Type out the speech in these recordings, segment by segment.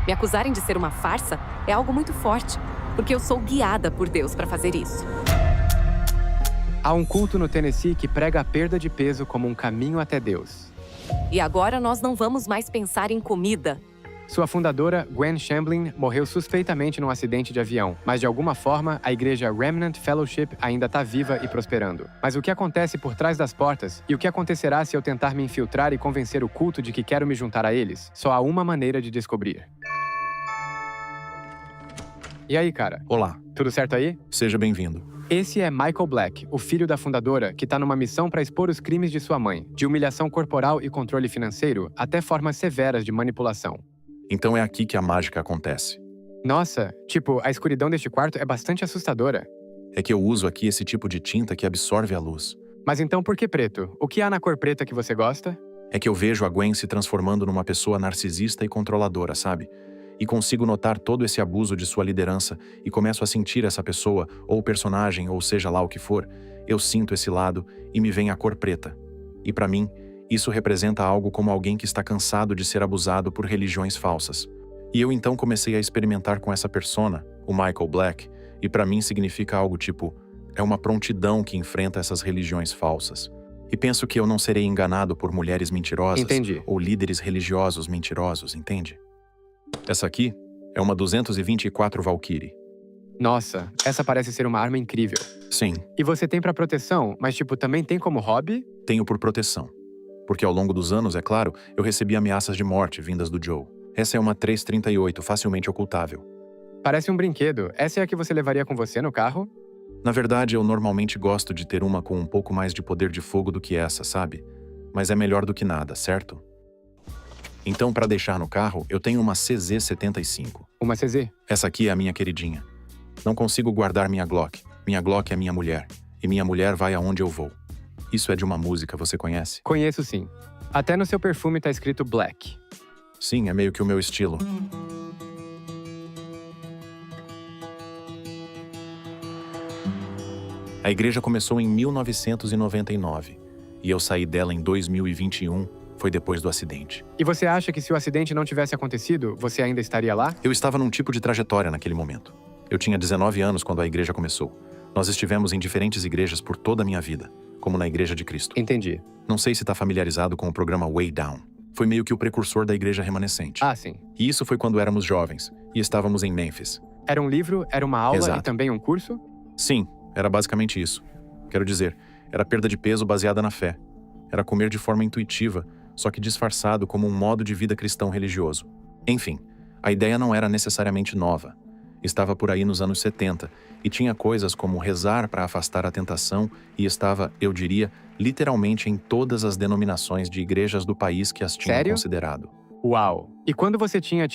Me acusarem de ser uma farsa é algo muito forte, porque eu sou guiada por Deus para fazer isso. Há um culto no Tennessee que prega a perda de peso como um caminho até Deus. E agora nós não vamos mais pensar em comida. Sua fundadora, Gwen Shamblin, morreu suspeitamente num acidente de avião, mas de alguma forma, a igreja Remnant Fellowship ainda está viva e prosperando. Mas o que acontece por trás das portas e o que acontecerá se eu tentar me infiltrar e convencer o culto de que quero me juntar a eles? Só há uma maneira de descobrir. E aí, cara? Olá, Tudo certo aí? seja bem-vindo. Esse é Michael Black, o filho da fundadora, que está numa missão para expor os crimes de sua mãe, de humilhação corporal e controle financeiro até formas severas de manipulação. Então é aqui que a mágica acontece. Nossa, tipo, a escuridão deste quarto é bastante assustadora. É que eu uso aqui esse tipo de tinta que absorve a luz. Mas então por que preto? O que há na cor preta que você gosta? É que eu vejo a Gwen se transformando numa pessoa narcisista e controladora, sabe? E consigo notar todo esse abuso de sua liderança e começo a sentir essa pessoa, ou personagem, ou seja lá o que for. Eu sinto esse lado e me vem a cor preta. E para mim, isso representa algo como alguém que está cansado de ser abusado por religiões falsas. E eu então comecei a experimentar com essa persona, o Michael Black, e para mim significa algo tipo, é uma prontidão que enfrenta essas religiões falsas. E penso que eu não serei enganado por mulheres mentirosas Entendi. ou líderes religiosos mentirosos, entende? Essa aqui é uma 224 Valkyrie. Nossa, essa parece ser uma arma incrível. Sim, E você tem pra proteção, mas tipo, também tem como hobby? tenho por proteção. Porque ao longo dos anos, é claro, eu recebi ameaças de morte vindas do Joe. Essa é uma 338, facilmente ocultável. Parece um brinquedo. Essa é a que você levaria com você no carro? Na verdade, eu normalmente gosto de ter uma com um pouco mais de poder de fogo do que essa, sabe? Mas é melhor do que nada, certo? Então, para deixar no carro, eu tenho uma CZ75. Uma CZ? Essa aqui é a minha queridinha. Não consigo guardar minha Glock. Minha Glock é minha mulher. E minha mulher vai aonde eu vou. Isso é de uma música, você conhece? Conheço sim. Até no seu perfume tá escrito Black. Sim, é meio que o meu estilo. A igreja começou em 1999 e eu saí dela em 2021, foi depois do acidente. E você acha que se o acidente não tivesse acontecido, você ainda estaria lá? Eu estava num tipo de trajetória naquele momento. Eu tinha 19 anos quando a igreja começou. Nós estivemos em diferentes igrejas por toda a minha vida, como na Igreja de Cristo. Entendi. Não sei se está familiarizado com o programa Way Down. Foi meio que o precursor da igreja remanescente. Ah, sim. E isso foi quando éramos jovens e estávamos em Memphis. Era um livro, era uma aula Exato. e também um curso? Sim, era basicamente isso. Quero dizer, era perda de peso baseada na fé. Era comer de forma intuitiva, só que disfarçado como um modo de vida cristão religioso. Enfim, a ideia não era necessariamente nova. Estava por aí nos anos 70 e tinha coisas como rezar para afastar a tentação e estava, eu diria, literalmente em todas as denominações de igrejas do país que as tinham Sério? considerado. Uau! E quando você tinha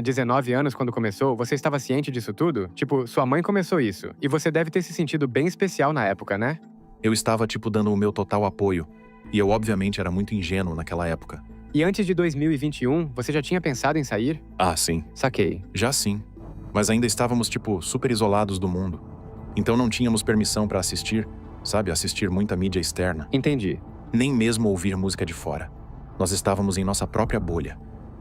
19 anos quando começou, você estava ciente disso tudo? Tipo, sua mãe começou isso. E você deve ter se sentido bem especial na época, né? Eu estava, dando o meu total apoio. E eu, obviamente, era muito ingênuo naquela época. E antes de 2021, você já tinha pensado em sair? Ah, sim. Saquei. Já sim. Mas ainda estávamos, super isolados do mundo. Então não tínhamos permissão para assistir, sabe? Assistir muita mídia externa. Entendi. Nem mesmo ouvir música de fora. Nós estávamos em nossa própria bolha.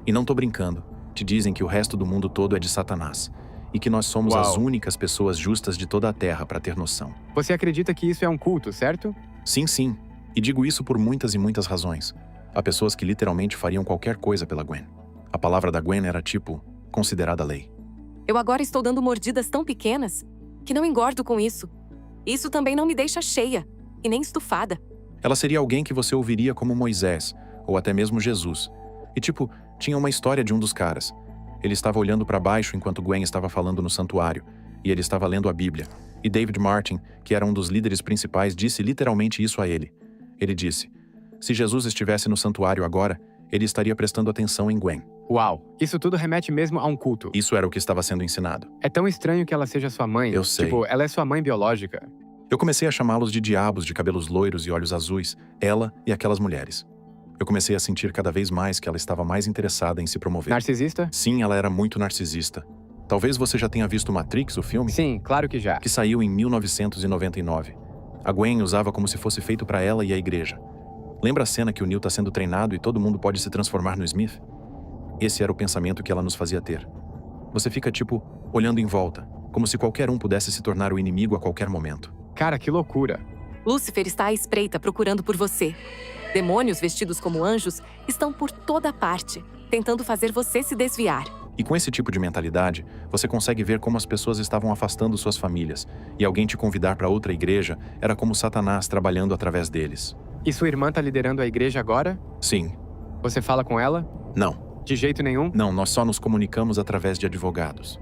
E não tô brincando. Te dizem que o resto do mundo todo é de Satanás. E que nós somos Uau. as únicas pessoas justas de toda a Terra para ter noção. Você acredita que isso é um culto, certo? Sim, sim. E digo isso por muitas e muitas razões. Há pessoas que literalmente fariam qualquer coisa pela Gwen. A palavra da Gwen era considerada lei. Eu agora estou dando mordidas tão pequenas que não engordo com isso. Isso também não me deixa cheia e nem estufada. Ela seria alguém que você ouviria como Moisés, ou até mesmo Jesus. E tinha uma história de um dos caras. Ele estava olhando para baixo enquanto Gwen estava falando no santuário, e ele estava lendo a Bíblia. E David Martin, que era um dos líderes principais, disse literalmente isso a ele. Ele disse, se Jesus estivesse no santuário agora, ele estaria prestando atenção em Gwen. Uau! Isso tudo remete mesmo a um culto. Isso era o que estava sendo ensinado. É tão estranho que ela seja sua mãe. Eu sei. Ela é sua mãe biológica. Eu comecei a chamá-los de diabos de cabelos loiros e olhos azuis, ela e aquelas mulheres. Eu comecei a sentir cada vez mais que ela estava mais interessada em se promover. Narcisista? Sim, ela era muito narcisista. Talvez você já tenha visto Matrix, o filme? Sim, claro que já. Que saiu em 1999. A Gwen usava como se fosse feito para ela e a igreja. Lembra a cena que o Neo está sendo treinado e todo mundo pode se transformar no Smith? Esse era o pensamento que ela nos fazia ter. Você fica tipo, olhando em volta, como se qualquer um pudesse se tornar o inimigo a qualquer momento. Cara, que loucura. Lúcifer está à espreita procurando por você. Demônios vestidos como anjos estão por toda parte, tentando fazer você se desviar. E com esse tipo de mentalidade, você consegue ver como as pessoas estavam afastando suas famílias, e alguém te convidar para outra igreja era como Satanás trabalhando através deles. E sua irmã tá liderando a igreja agora? Sim. Você fala com ela? Não. De jeito nenhum? Não, nós só nos comunicamos através de advogados.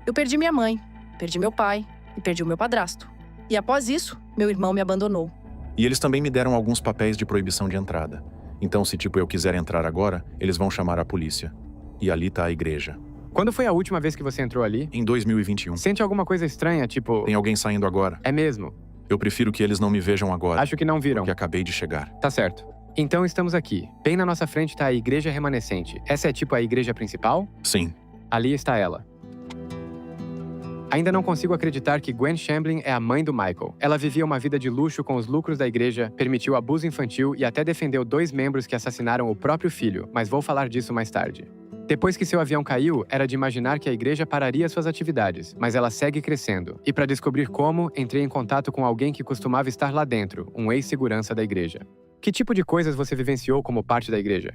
Eu perdi minha mãe, perdi meu pai e perdi o meu padrasto. E após isso, meu irmão me abandonou. E eles também me deram alguns papéis de proibição de entrada. Então, se eu quiser entrar agora, eles vão chamar a polícia. E ali tá a igreja. Quando foi a última vez que você entrou ali? Em 2021. Sente alguma coisa estranha, tipo... Tem alguém saindo agora? É mesmo? Eu prefiro que eles não me vejam agora. Acho que não viram. Porque acabei de chegar. Tá certo. Então estamos aqui. Bem na nossa frente tá a igreja remanescente. Essa é tipo a igreja principal? Sim. Ali está ela. Ainda não consigo acreditar que Gwen Shamblin é a mãe do Michael. Ela vivia uma vida de luxo com os lucros da igreja, permitiu abuso infantil e até defendeu 2 membros que assassinaram o próprio filho, mas vou falar disso mais tarde. Depois que seu avião caiu, era de imaginar que a igreja pararia suas atividades, mas ela segue crescendo. E para descobrir como, entrei em contato com alguém que costumava estar lá dentro, um ex-segurança da igreja. Que tipo de coisas você vivenciou como parte da igreja?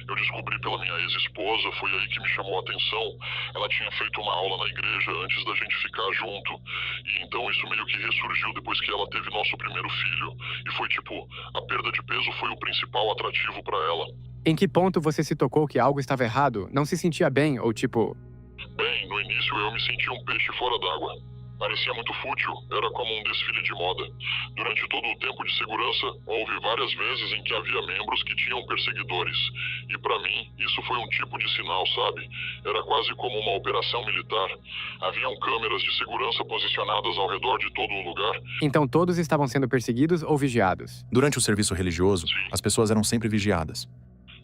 Eu descobri pela minha ex-esposa, foi aí que me chamou a atenção. Ela tinha feito uma aula na igreja antes da gente ficar junto. E então isso meio que ressurgiu depois que ela teve nosso primeiro filho. E foi tipo, a perda de peso foi o principal atrativo pra ela. Em que ponto você se tocou que algo estava errado? Não se sentia bem ou tipo... Bem, no início eu me sentia um peixe fora d'água. Parecia muito fútil, era como um desfile de moda. Durante todo o tempo de segurança, houve várias vezes em que havia membros que tinham perseguidores. E pra mim, isso foi um tipo de sinal, sabe? Era quase como uma operação militar. Haviam câmeras de segurança posicionadas ao redor de todo o lugar. Então todos estavam sendo perseguidos ou vigiados? Durante o serviço religioso, Sim. as pessoas eram sempre vigiadas.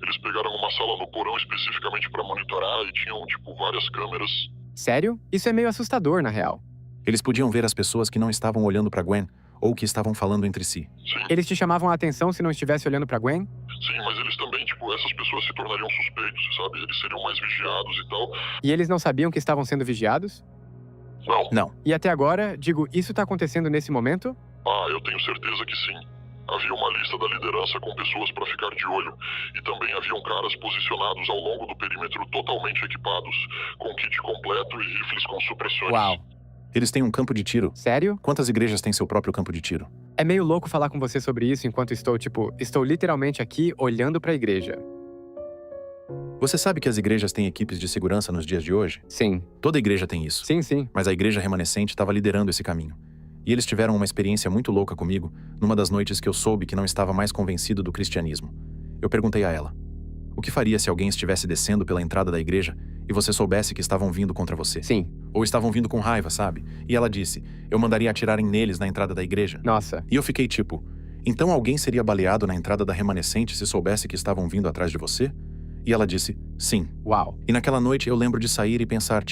Eles pegaram uma sala no porão especificamente pra monitorar e tinham, várias câmeras. Sério? Isso é meio assustador, na real. Eles podiam ver as pessoas que não estavam olhando para Gwen ou que estavam falando entre si. Sim, Eles te chamavam a atenção se não estivesse olhando pra Gwen? sim, mas eles também, essas pessoas se tornariam suspeitos, sabe? Eles seriam mais vigiados e tal. E eles não sabiam que estavam sendo vigiados? Não. Não. E até agora, digo, isso tá acontecendo nesse momento? Ah, eu tenho certeza que sim. Havia uma lista da liderança com pessoas para ficar de olho. E também haviam caras posicionados ao longo do perímetro totalmente equipados, com kit completo e rifles com supressores. Uau. Eles têm um campo de tiro. Sério? Quantas igrejas têm seu próprio campo de tiro? É meio louco falar com você sobre isso enquanto estou literalmente aqui olhando pra igreja. Você sabe que as igrejas têm equipes de segurança nos dias de hoje? Sim. Toda igreja tem isso. Sim. Mas a igreja remanescente estava liderando esse caminho. E eles tiveram uma experiência muito louca comigo, numa das noites que eu soube que não estava mais convencido do cristianismo. Eu perguntei a ela: o que faria se alguém estivesse descendo pela entrada da igreja e você soubesse que estavam vindo contra você? Sim. Ou estavam vindo com raiva, sabe? E ela disse: eu mandaria atirarem neles na entrada da igreja. Nossa. E eu fiquei tipo: então alguém seria baleado na entrada da remanescente se soubesse que estavam vindo atrás de você? E ela disse: sim. Uau. E naquela noite eu lembro de sair e pensar,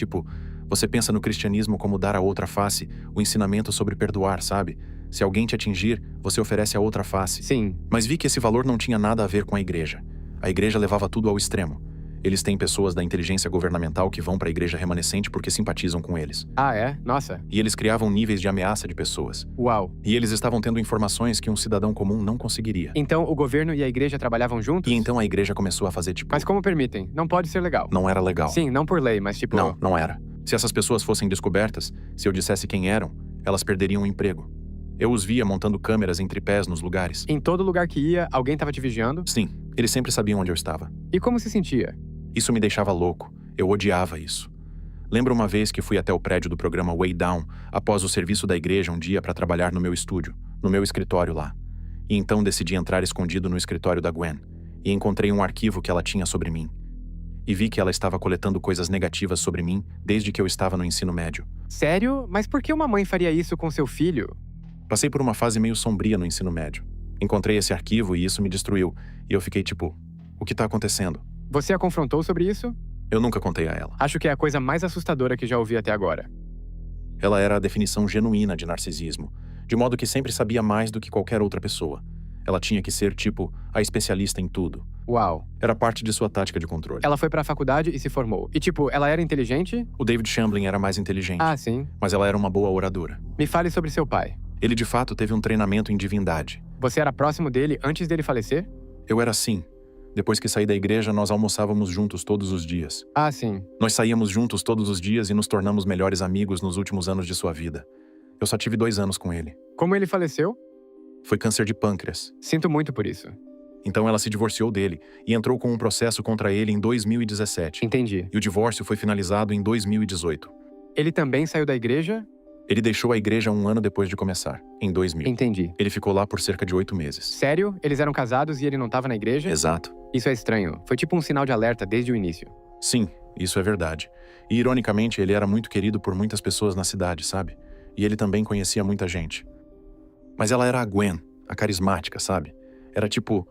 você pensa no cristianismo como dar a outra face, o ensinamento sobre perdoar, sabe? Se alguém te atingir, você oferece a outra face. Sim. Mas vi que esse valor não tinha nada a ver com a igreja. A igreja levava tudo ao extremo. Eles têm pessoas da inteligência governamental que vão para a igreja remanescente porque simpatizam com eles. Ah, é? Nossa. E eles criavam níveis de ameaça de pessoas. Uau. E eles estavam tendo informações que um cidadão comum não conseguiria. Então o governo e a igreja trabalhavam juntos? E então a igreja começou a fazer Mas como permitem? Não pode ser legal. Não era legal. Sim, não por lei, mas Não era. Se essas pessoas fossem descobertas, se eu dissesse quem eram, elas perderiam o emprego. Eu os via montando câmeras em tripés nos lugares. Em todo lugar que ia, alguém estava te vigiando? Sim, eles sempre sabiam onde eu estava. E como se sentia? Isso me deixava louco. Eu odiava isso. Lembro uma vez que fui até o prédio do programa Way Down após o serviço da igreja um dia para trabalhar no meu estúdio, no meu escritório lá. E então decidi entrar escondido no escritório da Gwen e encontrei um arquivo que ela tinha sobre mim. E vi que ela estava coletando coisas negativas sobre mim desde que eu estava no ensino médio. Sério? Mas por que uma mãe faria isso com seu filho? Passei por uma fase meio sombria no ensino médio. Encontrei esse arquivo e isso me destruiu. E eu fiquei o que tá acontecendo? Você a confrontou sobre isso? Eu nunca contei a ela. Acho que é a coisa mais assustadora que já ouvi até agora. Ela era a definição genuína de narcisismo, de modo que sempre sabia mais do que qualquer outra pessoa. Ela tinha que ser, tipo, a especialista em tudo. Uau. Era parte de sua tática de controle. Ela foi pra faculdade e se formou. E tipo, ela era inteligente? O David Shamblin era mais inteligente, Ah, sim. mas ela era uma boa oradora. Me fale sobre seu pai. Ele de fato teve um treinamento em divindade. Você era próximo dele antes dele falecer? Eu era assim. Depois que saí da igreja, nós almoçávamos juntos todos os dias. Ah, sim. Nós saíamos juntos todos os dias e nos tornamos melhores amigos nos últimos anos de sua vida. Eu só tive 2 anos com ele. Como ele faleceu? Foi câncer de pâncreas. Sinto muito por isso. Então ela se divorciou dele e entrou com um processo contra ele em 2017. Entendi. E o divórcio foi finalizado em 2018. Ele também saiu da igreja? Ele deixou a igreja 1 ano depois de começar, em 2000. Entendi. Ele ficou lá por cerca de 8 meses. Sério? Eles eram casados e ele não tava na igreja? Exato. Isso é estranho. Foi tipo um sinal de alerta desde o início. Sim, isso é verdade. E ironicamente, ele era muito querido por muitas pessoas na cidade, sabe? E ele também conhecia muita gente. Mas ela era a Gwen, a carismática, sabe? Era tipo,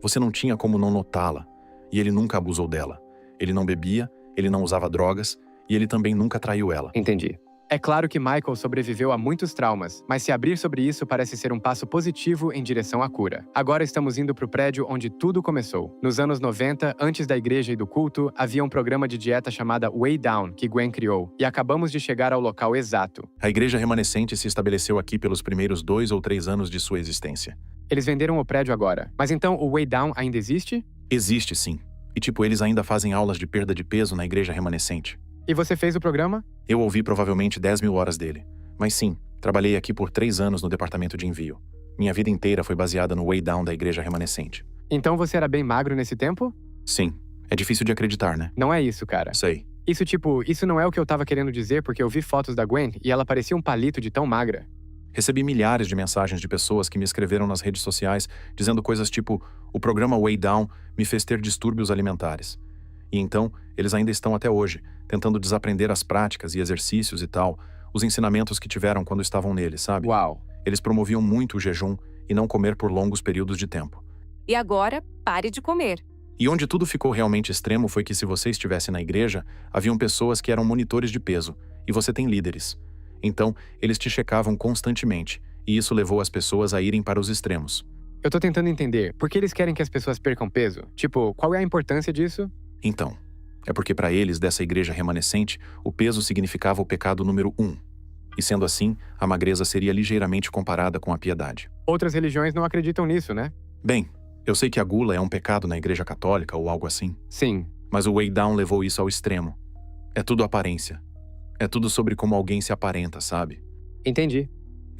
você não tinha como não notá-la. E ele nunca abusou dela. Ele não bebia, ele não usava drogas, e ele também nunca traiu ela. Entendi. É claro que Michael sobreviveu a muitos traumas, mas se abrir sobre isso parece ser um passo positivo em direção à cura. Agora estamos indo pro prédio onde tudo começou. Nos anos 90, antes da igreja e do culto, havia um programa de dieta chamada Way Down, que Gwen criou, e acabamos de chegar ao local exato. A igreja remanescente se estabeleceu aqui pelos primeiros 2 ou 3 anos de sua existência. Eles venderam o prédio agora, mas então o Way Down ainda existe? Existe, sim. E tipo, eles ainda fazem aulas de perda de peso na igreja remanescente. E você fez o programa? Eu ouvi provavelmente 10.000 horas dele. Mas sim, trabalhei aqui por 3 anos no departamento de envio. Minha vida inteira foi baseada no Way Down da igreja remanescente. Então você era bem magro nesse tempo? Sim. É difícil de acreditar, né? Não é isso, cara. Sei. Isso não é o que eu tava querendo dizer porque eu vi fotos da Gwen e ela parecia um palito de tão magra. Recebi milhares de mensagens de pessoas que me escreveram nas redes sociais dizendo coisas tipo: o programa Way Down me fez ter distúrbios alimentares. E então, eles ainda estão até hoje, tentando desaprender as práticas e exercícios e tal, os ensinamentos que tiveram quando estavam nele, sabe? Uau. Eles promoviam muito o jejum e não comer por longos períodos de tempo. E agora, pare de comer. E onde tudo ficou realmente extremo foi que se você estivesse na igreja, haviam pessoas que eram monitores de peso, e você tem líderes. Então, eles te checavam constantemente, e isso levou as pessoas a irem para os extremos. Eu tô tentando entender, por que eles querem que as pessoas percam peso? Tipo, qual é a importância disso? Então, é porque para eles, dessa igreja remanescente, o peso significava o pecado número 1. E sendo assim, a magreza seria ligeiramente comparada com a piedade. Outras religiões não acreditam nisso, né? Bem, eu sei que a gula é um pecado na igreja católica ou algo assim, Sim. mas o Way Down levou isso ao extremo. É tudo aparência. É tudo sobre como alguém se aparenta, sabe? Entendi.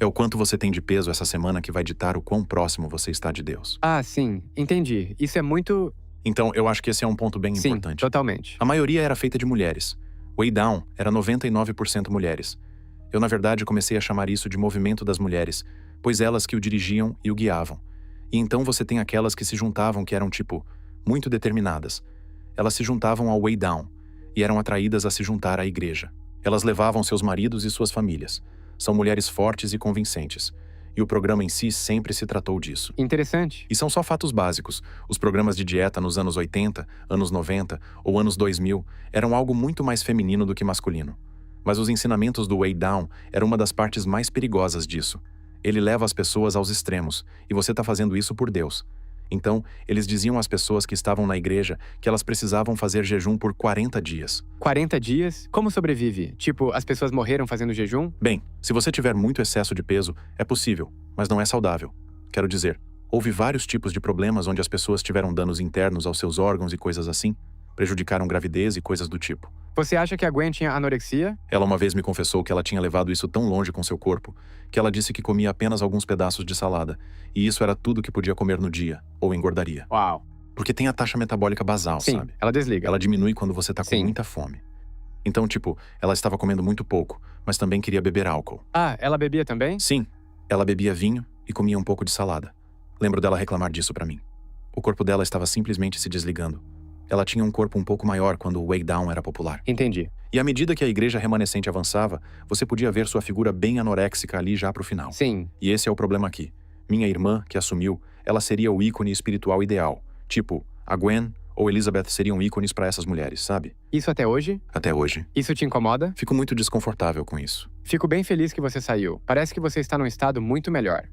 É o quanto você tem de peso essa semana que vai ditar o quão próximo você está de Deus. Ah, sim. Entendi. Isso é muito... Então, eu acho que esse é um ponto bem Sim, importante. totalmente. A maioria era feita de mulheres. Way Down era 99% mulheres. Eu, na verdade, comecei a chamar isso de movimento das mulheres, pois elas que o dirigiam e o guiavam. E então você tem aquelas que se juntavam que eram, tipo, muito determinadas. Elas se juntavam ao Way Down e eram atraídas a se juntar à igreja. Elas levavam seus maridos e suas famílias. São mulheres fortes e convincentes. E o programa em si sempre se tratou disso. Interessante. E são só fatos básicos. Os programas de dieta nos anos 80, anos 90 ou anos 2000 eram algo muito mais feminino do que masculino. Mas os ensinamentos do Way Down eram uma das partes mais perigosas disso. Ele leva as pessoas aos extremos, e você está fazendo isso por Deus. Então, eles diziam às pessoas que estavam na igreja que elas precisavam fazer jejum por 40 dias. 40 dias? Como sobrevive? Tipo, as pessoas morreram fazendo jejum? Bem, se você tiver muito excesso de peso, é possível, mas não é saudável. Quero dizer, houve vários tipos de problemas onde as pessoas tiveram danos internos aos seus órgãos e coisas assim, prejudicaram gravidez e coisas do tipo. Você acha que a Gwen tinha anorexia? Ela uma vez me confessou que ela tinha levado isso tão longe com seu corpo, que ela disse que comia apenas alguns pedaços de salada, e isso era tudo que podia comer no dia, ou engordaria. Uau. Porque tem a taxa metabólica basal, Sim, sabe? ela desliga. Ela diminui quando você tá com Sim. muita fome. Então, tipo, ela estava comendo muito pouco, mas também queria beber álcool. Ah, ela bebia também? Sim, ela bebia vinho e comia um pouco de salada. Lembro dela reclamar disso pra mim. O corpo dela estava simplesmente se desligando. Ela tinha um corpo um pouco maior quando o Way Down era popular. Entendi. E à medida que a igreja remanescente avançava, você podia ver sua figura bem anoréxica ali já pro final. Sim. E esse é o problema aqui. Minha irmã, que assumiu, ela seria o ícone espiritual ideal. Tipo, a Gwen ou Elizabeth seriam ícones pra essas mulheres, sabe? Isso até hoje? Até hoje. Isso te incomoda? Fico muito desconfortável com isso. Fico bem feliz que você saiu. Parece que você está num estado muito melhor.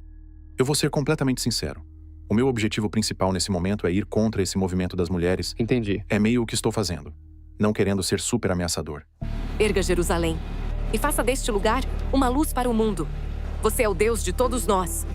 Eu vou ser completamente sincero. O meu objetivo principal nesse momento é ir contra esse movimento das mulheres. Entendi. É meio o que estou fazendo. Não querendo ser super ameaçador. Erga Jerusalém e faça deste lugar uma luz para o mundo. Você é o Deus de todos nós.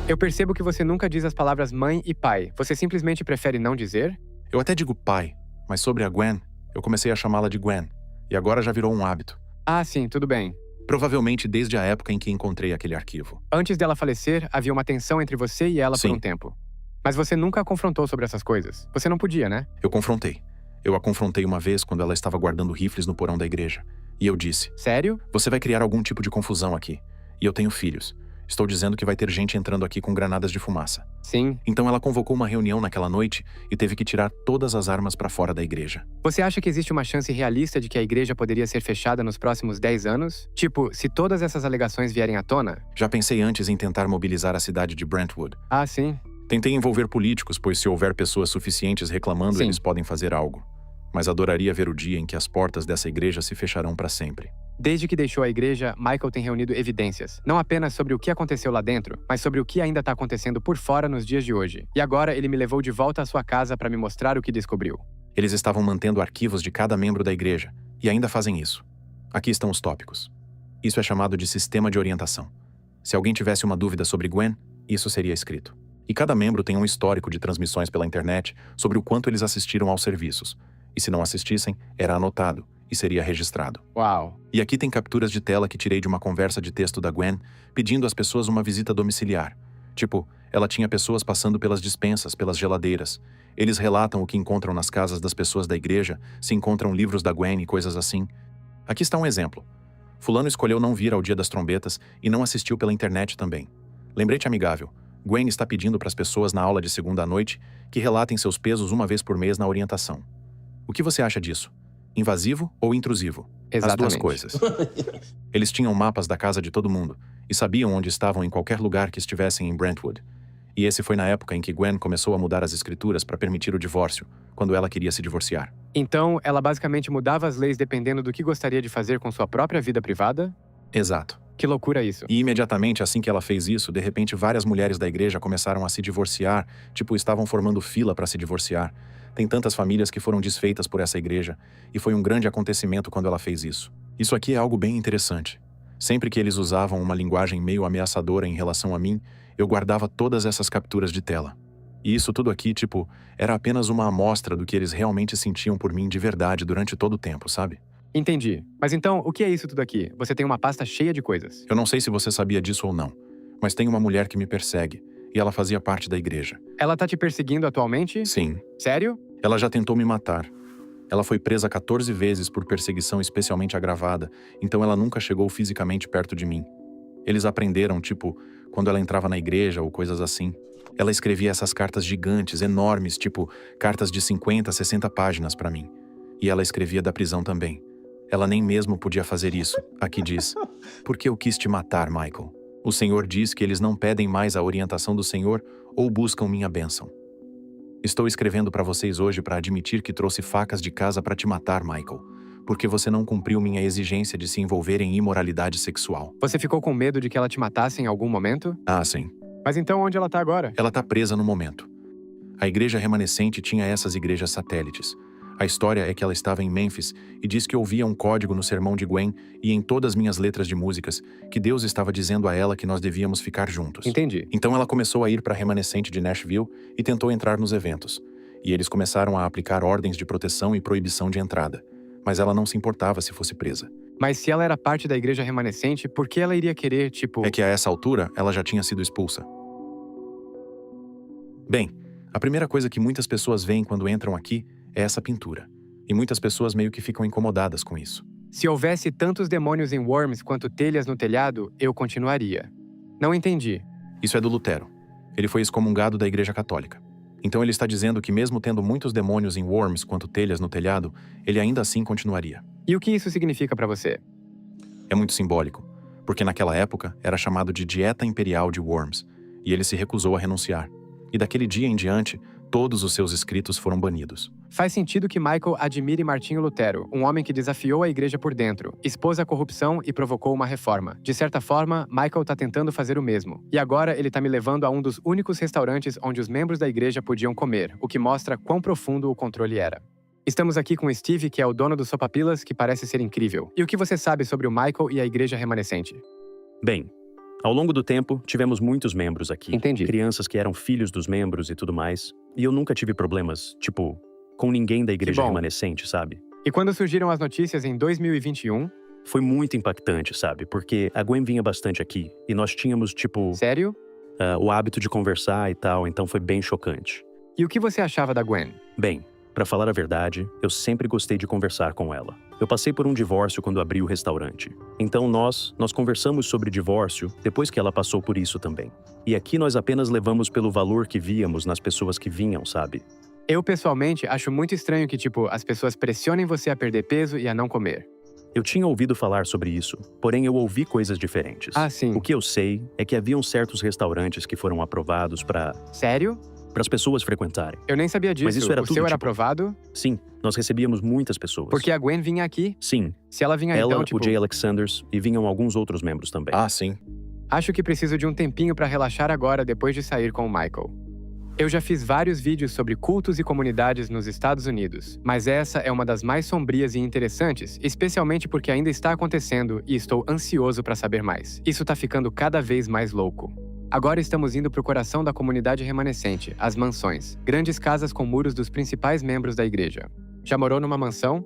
Eu percebo que você nunca diz as palavras mãe e pai. Você simplesmente prefere não dizer? Eu até digo pai, mas sobre a Gwen, eu comecei a chamá-la de Gwen. E agora já virou um hábito. Ah, sim, tudo bem. Provavelmente desde a época em que encontrei aquele arquivo. Antes dela falecer, havia uma tensão entre você e ela por Sim. um tempo. Mas você nunca a confrontou sobre essas coisas. Você não podia, né? Eu confrontei. Eu a confrontei uma vez quando ela estava guardando rifles no porão da igreja. E eu disse: Sério? você vai criar algum tipo de confusão aqui. E eu tenho filhos. Estou dizendo que vai ter gente entrando aqui com granadas de fumaça. Sim. Então ela convocou uma reunião naquela noite e teve que tirar todas as armas para fora da igreja. Você acha que existe uma chance realista de que a igreja poderia ser fechada nos próximos 10 anos? Tipo, se todas essas alegações vierem à tona? Já pensei antes em tentar mobilizar a cidade de Brentwood. Ah, sim. Tentei envolver políticos, pois se houver pessoas suficientes reclamando, Sim. eles podem fazer algo. Mas adoraria ver o dia em que as portas dessa igreja se fecharão para sempre. Desde que deixou a igreja, Michael tem reunido evidências. Não apenas sobre o que aconteceu lá dentro, mas sobre o que ainda está acontecendo por fora nos dias de hoje. E agora ele me levou de volta à sua casa para me mostrar o que descobriu. Eles estavam mantendo arquivos de cada membro da igreja, e ainda fazem isso. Aqui estão os tópicos. Isso é chamado de sistema de orientação. Se alguém tivesse uma dúvida sobre Gwen, isso seria escrito. E cada membro tem um histórico de transmissões pela internet sobre o quanto eles assistiram aos serviços. E se não assistissem, era anotado e seria registrado. Uau. E aqui tem capturas de tela que tirei de uma conversa de texto da Gwen, pedindo às pessoas uma visita domiciliar. Tipo, ela tinha pessoas passando pelas despensas, pelas geladeiras. Eles relatam o que encontram nas casas das pessoas da igreja, se encontram livros da Gwen e coisas assim. Aqui está um exemplo. Fulano escolheu não vir ao dia das trombetas e não assistiu pela internet também. Lembrete amigável. Gwen está pedindo para as pessoas na aula de segunda à noite que relatem seus pesos uma vez por mês na orientação. O que você acha disso? Invasivo ou intrusivo? Exatamente. As duas coisas. Eles tinham mapas da casa de todo mundo e sabiam onde estavam em qualquer lugar que estivessem em Brentwood. E esse foi na época em que Gwen começou a mudar as escrituras para permitir o divórcio, quando ela queria se divorciar. Então, ela basicamente mudava as leis dependendo do que gostaria de fazer com sua própria vida privada? Exato. Que loucura isso. E imediatamente assim que ela fez isso, de repente várias mulheres da igreja começaram a se divorciar, tipo, estavam formando fila para se divorciar. Tem tantas famílias que foram desfeitas por essa igreja, e foi um grande acontecimento quando ela fez isso. Isso aqui é algo bem interessante. Sempre que eles usavam uma linguagem meio ameaçadora em relação a mim, eu guardava todas essas capturas de tela. E isso tudo aqui, tipo, era apenas uma amostra do que eles realmente sentiam por mim de verdade durante todo o tempo, sabe? Entendi. Mas então, o que é isso tudo aqui? Você tem uma pasta cheia de coisas. Eu não sei se você sabia disso ou não, mas tem uma mulher que me persegue, e ela fazia parte da igreja. Ela tá te perseguindo atualmente? Sim. Sério? Ela já tentou me matar. Ela foi presa 14 vezes por perseguição especialmente agravada, então ela nunca chegou fisicamente perto de mim. Eles aprenderam, tipo, quando ela entrava na igreja ou coisas assim. Ela escrevia essas cartas gigantes, enormes, tipo, cartas de 50, 60 páginas pra mim. E ela escrevia da prisão também. Ela nem mesmo podia fazer isso. Aqui diz: porque eu quis te matar, Michael. O Senhor diz que eles não pedem mais a orientação do Senhor ou buscam minha bênção. Estou escrevendo para vocês hoje para admitir que trouxe facas de casa para te matar, Michael, porque você não cumpriu minha exigência de se envolver em imoralidade sexual. Você ficou com medo de que ela te matasse em algum momento? Ah, sim. Mas então onde ela tá agora? Ela tá presa no momento. A igreja remanescente tinha essas igrejas satélites. A história é que ela estava em Memphis e diz que ouvia um código no sermão de Gwen e em todas minhas letras de músicas que Deus estava dizendo a ela que nós devíamos ficar juntos. Entendi. Então ela começou a ir para a remanescente de Nashville e tentou entrar nos eventos. E eles começaram a aplicar ordens de proteção e proibição de entrada. Mas ela não se importava se fosse presa. Mas se ela era parte da igreja remanescente, por que ela iria querer, tipo... É que a essa altura, ela já tinha sido expulsa. Bem, a primeira coisa que muitas pessoas veem quando entram aqui é essa pintura. E muitas pessoas meio que ficam incomodadas com isso. Se houvesse tantos demônios em Worms quanto telhas no telhado, eu continuaria. Não entendi. Isso é do Lutero. Ele foi excomungado da Igreja Católica. Então ele está dizendo que mesmo tendo muitos demônios em Worms quanto telhas no telhado, ele ainda assim continuaria. E o que isso significa pra você? É muito simbólico, porque naquela época era chamado de Dieta Imperial de Worms, e ele se recusou a renunciar. E daquele dia em diante, todos os seus escritos foram banidos. Faz sentido que Michael admire Martinho Lutero, um homem que desafiou a igreja por dentro, expôs a corrupção e provocou uma reforma. De certa forma, Michael tá tentando fazer o mesmo. E agora ele tá me levando a um dos únicos restaurantes onde os membros da igreja podiam comer, o que mostra quão profundo o controle era. Estamos aqui com o Steve, que é o dono do Sopapilas, que parece ser incrível. E o que você sabe sobre o Michael e a igreja remanescente? Bem, ao longo do tempo, tivemos muitos membros aqui. Entendi. Crianças que eram filhos dos membros e tudo mais. E eu nunca tive problemas, com ninguém da igreja remanescente, sabe? E quando surgiram as notícias em 2021... Foi muito impactante, sabe? Porque a Gwen vinha bastante aqui. E nós tínhamos, Sério? o hábito de conversar e tal, então foi bem chocante. E o que você achava da Gwen? Bem, pra falar a verdade, eu sempre gostei de conversar com ela. Eu passei por um divórcio quando abri o restaurante. Então nós conversamos sobre divórcio depois que ela passou por isso também. E aqui nós apenas levamos pelo valor que víamos nas pessoas que vinham, sabe? Eu, pessoalmente, acho muito estranho que, as pessoas pressionem você a perder peso e a não comer. Eu tinha ouvido falar sobre isso, porém eu ouvi coisas diferentes. Ah, sim. O que eu sei é que haviam certos restaurantes que foram aprovados para Sério? as pessoas frequentarem. Eu nem sabia disso. Mas isso era o tudo, seu era aprovado? Sim, nós recebíamos muitas pessoas. Porque a Gwen vinha aqui? Sim. Se ela vinha Ela, então, o Jay Alexanders e vinham alguns outros membros também. Ah, sim. Acho que preciso de um tempinho pra relaxar agora depois de sair com o Michael. Eu já fiz vários vídeos sobre cultos e comunidades nos Estados Unidos, mas essa é uma das mais sombrias e interessantes, especialmente porque ainda está acontecendo e estou ansioso pra saber mais. Isso tá ficando cada vez mais louco. Agora estamos indo pro coração da comunidade remanescente, as mansões, grandes casas com muros dos principais membros da igreja. Já morou numa mansão?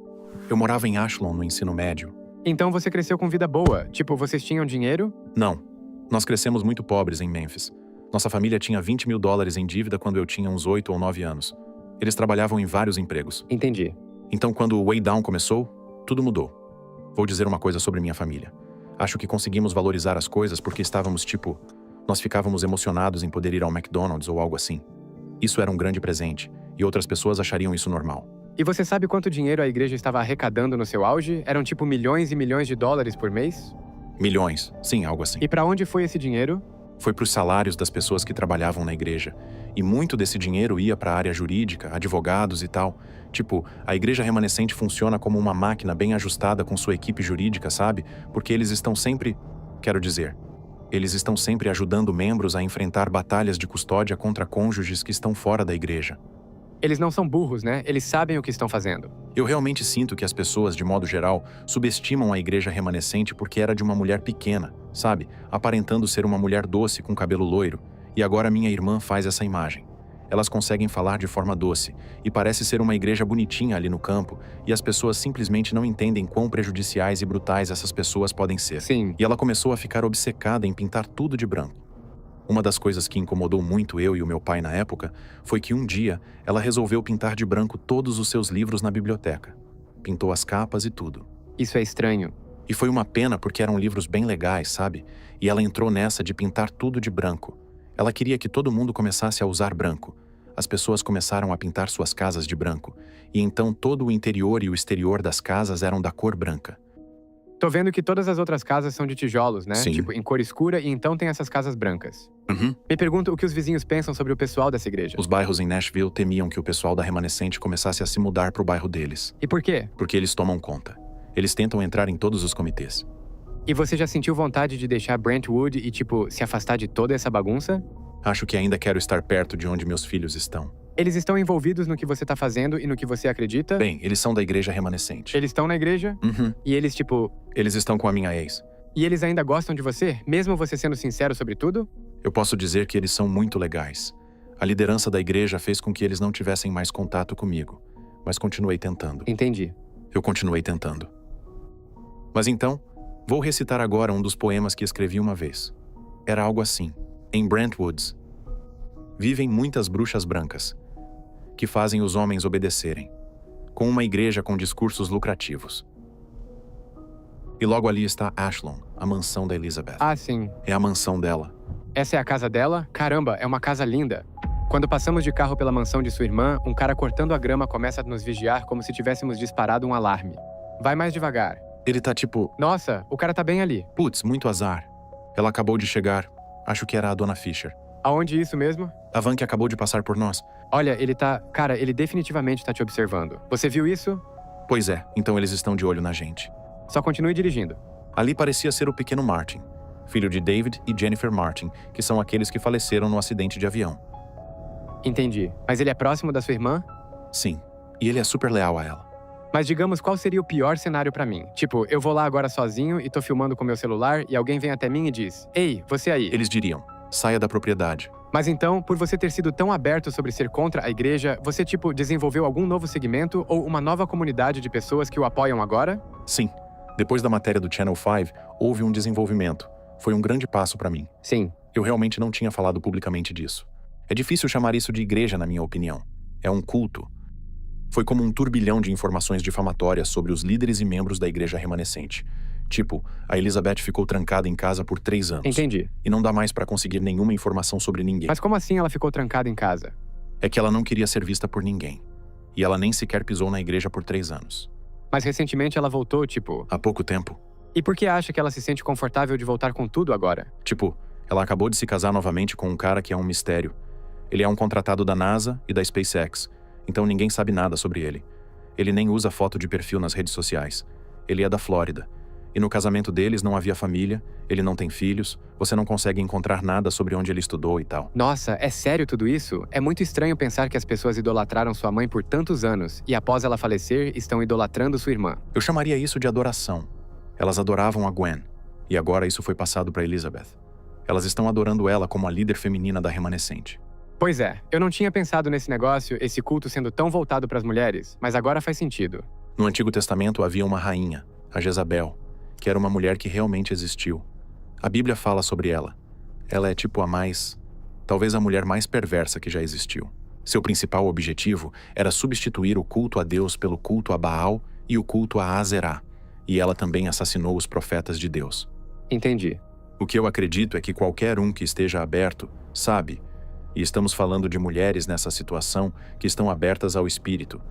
Eu morava em Ashland no ensino médio. Então você cresceu com vida boa, vocês tinham dinheiro? Não. Nós crescemos muito pobres em Memphis. Nossa família tinha $20 mil em dívida quando eu tinha uns 8 ou 9 anos. Eles trabalhavam em vários empregos. Entendi. Então, quando o Way Down começou, tudo mudou. Vou dizer uma coisa sobre minha família. Acho que conseguimos valorizar as coisas porque estávamos nós ficávamos emocionados em poder ir ao McDonald's ou algo assim. Isso era um grande presente, e outras pessoas achariam isso normal. E você sabe quanto dinheiro a igreja estava arrecadando no seu auge? Eram milhões e milhões de dólares por mês? Milhões, sim, algo assim. E pra onde foi esse dinheiro? Foi para os salários das pessoas que trabalhavam na igreja. E muito desse dinheiro ia para a área jurídica, advogados e tal. A igreja remanescente funciona como uma máquina bem ajustada com sua equipe jurídica, sabe? Porque eles estão sempre... eles estão sempre ajudando membros a enfrentar batalhas de custódia contra cônjuges que estão fora da igreja. Eles não são burros, né? Eles sabem o que estão fazendo. Eu realmente sinto que as pessoas, de modo geral, subestimam a igreja remanescente porque era de uma mulher pequena, sabe? Aparentando ser uma mulher doce com cabelo loiro. E agora minha irmã faz essa imagem. Elas conseguem falar de forma doce, e parece ser uma igreja bonitinha ali no campo, e as pessoas simplesmente não entendem quão prejudiciais e brutais essas pessoas podem ser. Sim. E ela começou a ficar obcecada em pintar tudo de branco. Uma das coisas que incomodou muito eu e o meu pai na época foi que um dia ela resolveu pintar de branco todos os seus livros na biblioteca. Pintou as capas e tudo. Isso é estranho. E foi uma pena porque eram livros bem legais, sabe? E ela entrou nessa de pintar tudo de branco. Ela queria que todo mundo começasse a usar branco. As pessoas começaram a pintar suas casas de branco. E então todo o interior e o exterior das casas eram da cor branca. Tô vendo que todas as outras casas são de tijolos, né? Sim. Em cor escura, e então tem essas casas brancas. Uhum. Me pergunto o que os vizinhos pensam sobre o pessoal dessa igreja. Os bairros em Nashville temiam que o pessoal da remanescente começasse a se mudar pro bairro deles. E por quê? Porque eles tomam conta. Eles tentam entrar em todos os comitês. E você já sentiu vontade de deixar Brentwood e, se afastar de toda essa bagunça? Acho que ainda quero estar perto de onde meus filhos estão. Eles estão envolvidos no que você tá fazendo e no que você acredita? Bem, eles são da igreja remanescente. Eles estão na igreja? Uhum. E eles, Eles estão com a minha ex. E eles ainda gostam de você, mesmo você sendo sincero sobre tudo? Eu posso dizer que eles são muito legais. A liderança da igreja fez com que eles não tivessem mais contato comigo, mas continuei tentando. Entendi. Eu continuei tentando. Mas então, vou recitar agora um dos poemas que escrevi uma vez. Era algo assim. Em Brentwoods, vivem muitas bruxas brancas, que fazem os homens obedecerem, com uma igreja com discursos lucrativos. E logo ali está Ashland, a mansão da Elizabeth. Ah, sim. É a mansão dela. Essa é a casa dela? Caramba, é uma casa linda. Quando passamos de carro pela mansão de sua irmã, um cara cortando a grama começa a nos vigiar como se tivéssemos disparado um alarme. Vai mais devagar. Ele tá Nossa, o cara tá bem ali. Putz, muito azar. Ela acabou de chegar. Acho que era a Dona Fisher. Aonde isso mesmo? A van que acabou de passar por nós. Olha, ele tá... Cara, ele definitivamente tá te observando. Você viu isso? Pois é, então eles estão de olho na gente. Só continue dirigindo. Ali parecia ser o pequeno Martin, filho de David e Jennifer Martin, que são aqueles que faleceram no acidente de avião. Entendi. Mas ele é próximo da sua irmã? Sim, e ele é super leal a ela. Mas digamos, qual seria o pior cenário pra mim? Tipo, eu vou lá agora sozinho e tô filmando com meu celular e alguém vem até mim e diz: Ei, você aí. Eles diriam, saia da propriedade. Mas então, por você ter sido tão aberto sobre ser contra a igreja, você, tipo, desenvolveu algum novo segmento ou uma nova comunidade de pessoas que o apoiam agora? Sim, depois da matéria do Channel 5, houve um desenvolvimento. Foi um grande passo pra mim. Sim. Eu realmente não tinha falado publicamente disso. É difícil chamar isso de igreja, na minha opinião. É um culto. Foi como um turbilhão de informações difamatórias sobre os líderes e membros da igreja remanescente. Tipo, a Elizabeth ficou trancada em casa por 3 anos. Entendi. E não dá mais pra conseguir nenhuma informação sobre ninguém. Mas como assim ela ficou trancada em casa? É que ela não queria ser vista por ninguém. E ela nem sequer pisou na igreja por 3 anos. Mas recentemente ela voltou, tipo... Há pouco tempo. E por que acha que ela se sente confortável de voltar com tudo agora? Tipo, ela acabou de se casar novamente com um cara que é um mistério. Ele é um contratado da NASA e da SpaceX, então ninguém sabe nada sobre ele. Ele nem usa foto de perfil nas redes sociais. Ele é da Flórida. E no casamento deles não havia família, ele não tem filhos, você não consegue encontrar nada sobre onde ele estudou e tal. Nossa, é sério tudo isso? É muito estranho pensar que as pessoas idolatraram sua mãe por tantos anos e após ela falecer, estão idolatrando sua irmã. Eu chamaria isso de adoração. Elas adoravam a Gwen, e agora isso foi passado para Elizabeth. Elas estão adorando ela como a líder feminina da remanescente. Pois é, eu não tinha pensado nesse negócio, esse culto sendo tão voltado para as mulheres, mas agora faz sentido. No Antigo Testamento havia uma rainha, a Jezabel, que era uma mulher que realmente existiu. A Bíblia fala sobre ela. Ela é tipo a mais... talvez a mulher mais perversa que já existiu. Seu principal objetivo era substituir o culto a Deus pelo culto a Baal e o culto a Azerá. E ela também assassinou os profetas de Deus. Entendi. O que eu acredito é que qualquer um que esteja aberto, sabe? E estamos falando de mulheres nessa situação que estão abertas ao Espírito.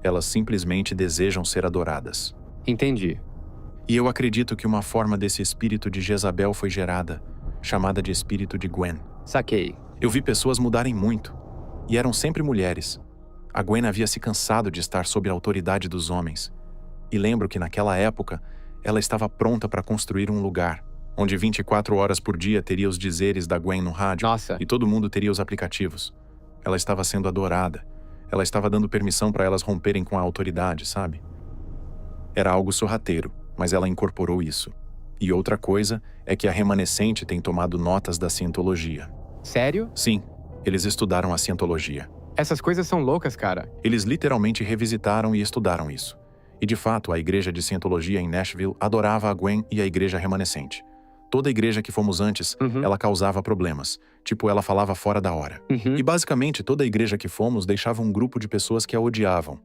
Elas simplesmente desejam ser adoradas. Entendi. E eu acredito que uma forma desse espírito de Jezabel foi gerada, chamada de espírito de Gwen. Saquei. Eu vi pessoas mudarem muito, e eram sempre mulheres. A Gwen havia se cansado de estar sob a autoridade dos homens. E lembro que naquela época, ela estava pronta para construir um lugar, onde 24 horas por dia teria os dizeres da Gwen no rádio. Nossa. E todo mundo teria os aplicativos. Ela estava sendo adorada. Ela estava dando permissão para elas romperem com a autoridade, sabe? Era algo sorrateiro, mas ela incorporou isso. E outra coisa é que a remanescente tem tomado notas da cientologia. Sério? Sim, eles estudaram a cientologia. Essas coisas são loucas, cara. Eles literalmente revisitaram e estudaram isso. E de fato, a igreja de cientologia em Nashville adorava a Gwen e a igreja remanescente. Toda igreja que fomos antes, ela causava problemas. Tipo, ela falava fora da hora. E basicamente, toda igreja que fomos deixava um grupo de pessoas que a odiavam.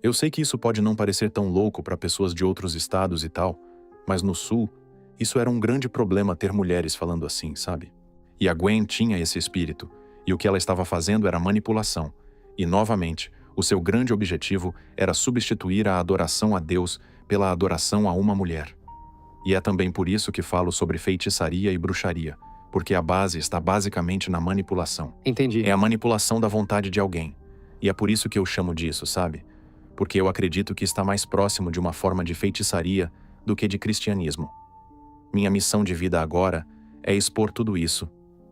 Eu sei que isso pode não parecer tão louco para pessoas de outros estados e tal, mas no sul, isso era um grande problema ter mulheres falando assim, sabe? E a Gwen tinha esse espírito, e o que ela estava fazendo era manipulação. E, novamente, o seu grande objetivo era substituir a adoração a Deus pela adoração a uma mulher. E é também por isso que falo sobre feitiçaria e bruxaria, porque a base está basicamente na manipulação. Entendi. É a manipulação da vontade de alguém. E é por isso que eu chamo disso, sabe? Porque eu acredito que está mais próximo de uma forma de feitiçaria do que de cristianismo. Minha missão de vida agora é expor tudo isso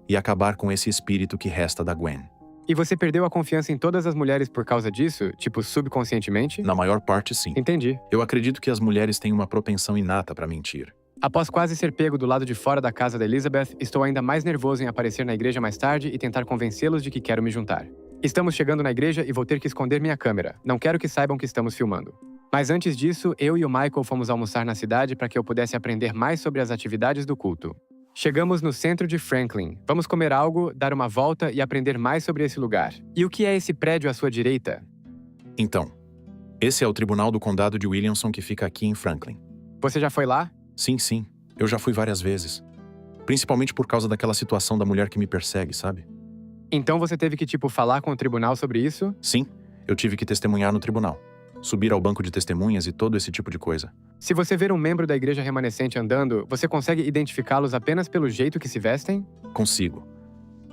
e acabar com esse espírito que resta da Gwen. E você perdeu a confiança em todas as mulheres por causa disso? Tipo, subconscientemente? Na maior parte, sim. Entendi. Eu acredito que as mulheres têm uma propensão inata para mentir. Após quase ser pego do lado de fora da casa da Elizabeth, estou ainda mais nervoso em aparecer na igreja mais tarde e tentar convencê-los de que quero me juntar. Estamos chegando na igreja e vou ter que esconder minha câmera. Não quero que saibam que estamos filmando. Mas antes disso, eu e o Michael fomos almoçar na cidade para que eu pudesse aprender mais sobre as atividades do culto. Chegamos no centro de Franklin. Vamos comer algo, dar uma volta e aprender mais sobre esse lugar. E o que é esse prédio à sua direita? Então, esse é o Tribunal do Condado de Williamson que fica aqui em Franklin. Você já foi lá? Sim. Eu já fui várias vezes. Principalmente por causa daquela situação da mulher que me persegue, sabe? Então você teve que, falar com o tribunal sobre isso? Sim, eu tive que testemunhar no tribunal. Subir ao banco de testemunhas e todo esse tipo de coisa. Se você ver um membro da igreja remanescente andando, você consegue identificá-los apenas pelo jeito que se vestem? Consigo.